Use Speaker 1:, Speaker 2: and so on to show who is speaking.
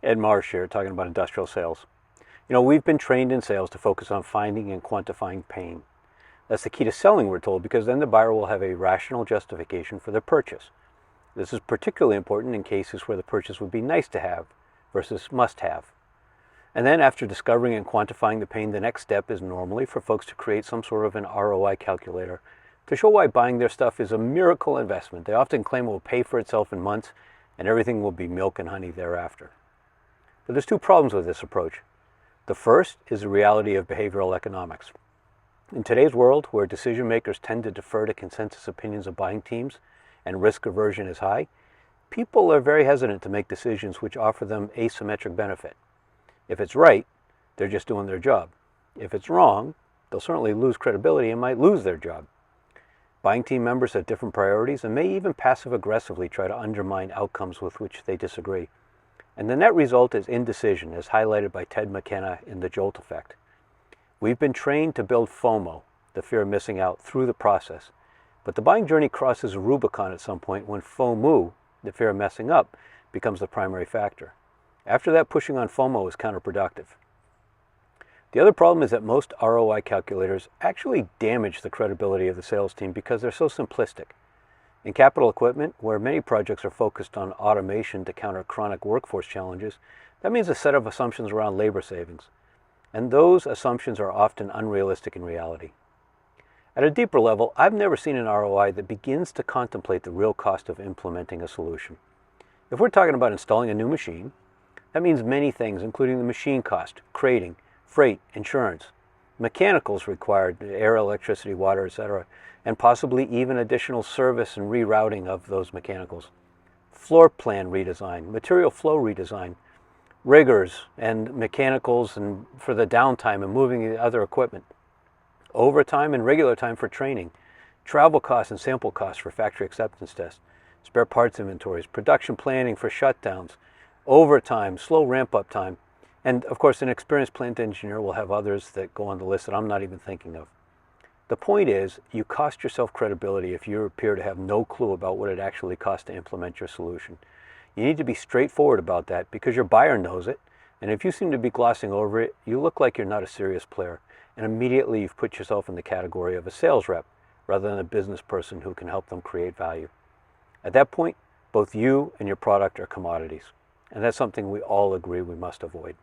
Speaker 1: Ed Marsh here, talking about industrial sales. We've been trained in sales to focus on finding and quantifying pain. That's the key to selling, we're told, because then the buyer will have a rational justification for their purchase. This is particularly important in cases where the purchase would be nice to have versus must have. And then after discovering and quantifying the pain, the next step is normally for folks to create some sort of an ROI calculator to show why buying their stuff is a miracle investment. They often claim it will pay for itself in months and everything will be milk and honey thereafter. But there's two problems with this approach. The first is the reality of behavioral economics. In today's world, where decision makers tend to defer to consensus opinions of buying teams and risk aversion is high, people are very hesitant to make decisions which offer them asymmetric benefit. If it's right, they're just doing their job. If it's wrong, they'll certainly lose credibility and might lose their job. Buying team members have different priorities and may even passive-aggressively try to undermine outcomes with which they disagree. And the net result is indecision, as highlighted by Ted McKenna in The Jolt Effect. We've been trained to build FOMO, the fear of missing out, through the process. But the buying journey crosses a Rubicon at some point when FOMO, the fear of messing up, becomes the primary factor. After that, pushing on FOMO is counterproductive. The other problem is that most ROI calculators actually damage the credibility of the sales team because they're so simplistic. In capital equipment, where many projects are focused on automation to counter chronic workforce challenges, that means a set of assumptions around labor savings. And those assumptions are often unrealistic in reality. At a deeper level, I've never seen an ROI that begins to contemplate the real cost of implementing a solution. If we're talking about installing a new machine, that means many things, including the machine cost, crating, freight, insurance, mechanicals required, air, electricity, water, etc., and possibly even additional service and rerouting of those mechanicals. Floor plan redesign, material flow redesign, riggers and mechanicals and for the downtime and moving the other equipment, overtime and regular time for training, travel costs and sample costs for factory acceptance tests, spare parts inventories, production planning for shutdowns, overtime, slow ramp-up time, and of course an experienced plant engineer will have others that go on the list that I'm not even thinking of. The point is, you cost yourself credibility if you appear to have no clue about what it actually costs to implement your solution. You need to be straightforward about that because your buyer knows it, and if you seem to be glossing over it, you look like you're not a serious player, and immediately you've put yourself in the category of a sales rep rather than a business person who can help them create value. At that point, both you and your product are commodities, and that's something we all agree we must avoid.